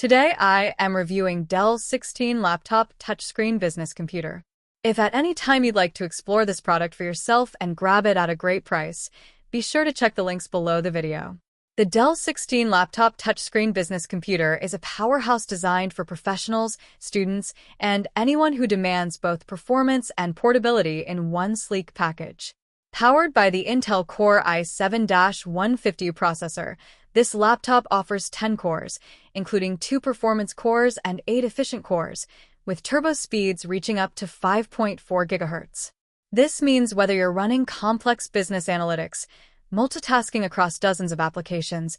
Today I am reviewing Dell 16 Laptop Touchscreen Business Computer. If at any time you'd like to explore this product for yourself and grab it at a great price, be sure to check the links below the video. The Dell 16 Laptop Touchscreen Business Computer is a powerhouse designed for professionals, students, and anyone who demands both performance and portability in one sleek package. Powered by the Intel Core i7-150U processor, this laptop offers 10 cores, including 2 performance cores and 8 efficient cores, with turbo speeds reaching up to 5.4 GHz. This means whether you're running complex business analytics, multitasking across dozens of applications,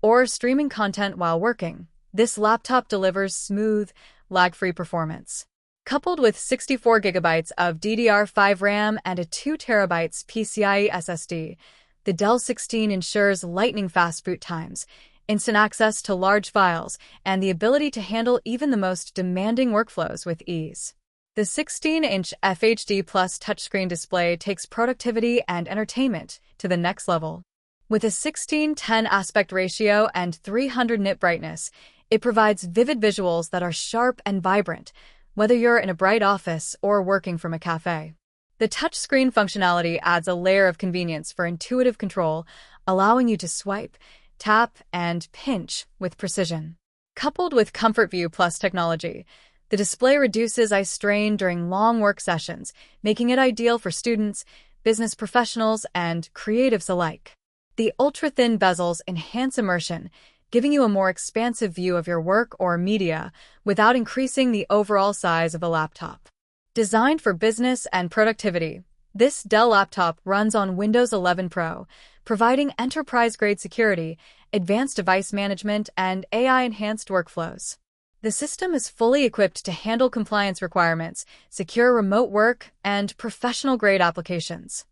or streaming content while working, this laptop delivers smooth, lag-free performance. Coupled with 64 GB of DDR5 RAM and a 2 TB PCIe SSD, the Dell 16 ensures lightning-fast boot times, instant access to large files, and the ability to handle even the most demanding workflows with ease. The 16-inch FHD Plus touchscreen display takes productivity and entertainment to the next level. With a 16:10 aspect ratio and 300 nit brightness, it provides vivid visuals that are sharp and vibrant, whether you're in a bright office or working from a cafe. The touchscreen functionality adds a layer of convenience for intuitive control, allowing you to swipe, tap, and pinch with precision. Coupled with Comfort View Plus technology, the display reduces eye strain during long work sessions, making it ideal for students, business professionals, and creatives alike. The ultra-thin bezels enhance immersion, giving you a more expansive view of your work or media without increasing the overall size of the laptop. Designed for business and productivity, this Dell laptop runs on Windows 11 Pro, providing enterprise-grade security, advanced device management, and AI-enhanced workflows. The system is fully equipped to handle compliance requirements, secure remote work, and professional-grade applications.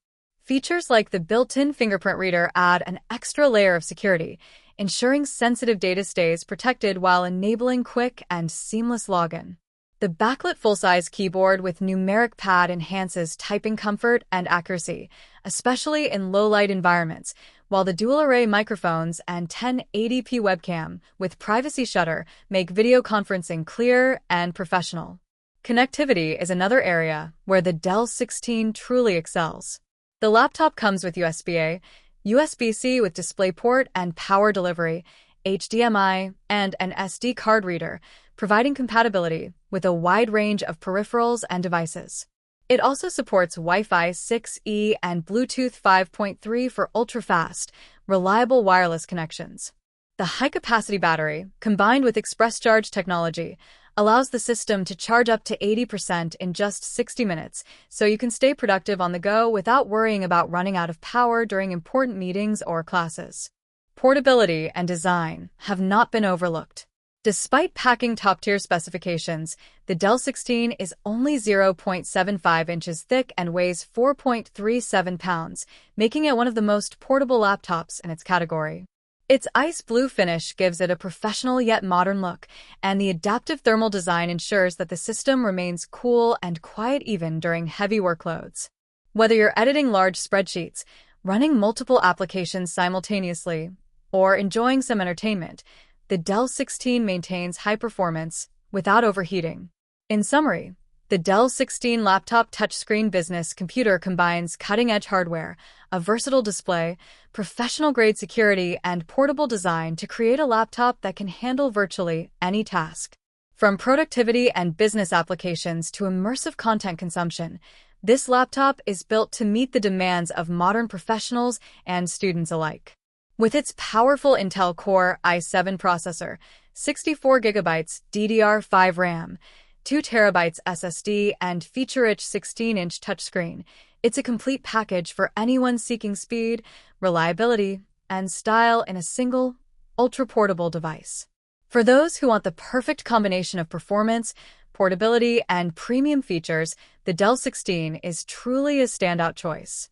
Features like the built-in fingerprint reader add an extra layer of security, ensuring sensitive data stays protected while enabling quick and seamless login. The backlit full-size keyboard with numeric pad enhances typing comfort and accuracy, especially in low-light environments, while the dual-array microphones and 1080p webcam with privacy shutter make video conferencing clear and professional. Connectivity is another area where the Dell 16 truly excels. The laptop comes with USB-A, USB-C with DisplayPort and power delivery, HDMI, and an SD card reader, providing compatibility with a wide range of peripherals and devices. It also supports Wi-Fi 6E and Bluetooth 5.3 for ultra-fast, reliable wireless connections. The high-capacity battery, combined with ExpressCharge technology, allows the system to charge up to 80% in just 60 minutes, so you can stay productive on the go without worrying about running out of power during important meetings or classes. Portability and design have not been overlooked. Despite packing top-tier specifications, the Dell 16 is only 0.75 inches thick and weighs 4.37 pounds, making it one of the most portable laptops in its category. Its ice blue finish gives it a professional yet modern look, and the adaptive thermal design ensures that the system remains cool and quiet even during heavy workloads. Whether you're editing large spreadsheets, running multiple applications simultaneously, or enjoying some entertainment, the Dell 16 maintains high performance without overheating. In summary, the Dell 16 Laptop Touchscreen Business Computer combines cutting-edge hardware, a versatile display, professional-grade security, and portable design to create a laptop that can handle virtually any task. From productivity and business applications to immersive content consumption, this laptop is built to meet the demands of modern professionals and students alike. With its powerful Intel Core i7 processor, 64 GB DDR5 RAM, 2 TB SSD, and feature-rich 16-inch touchscreen, it's a complete package for anyone seeking speed, reliability, and style in a single, ultra-portable device. For those who want the perfect combination of performance, portability, and premium features, the Dell 16 is truly a standout choice.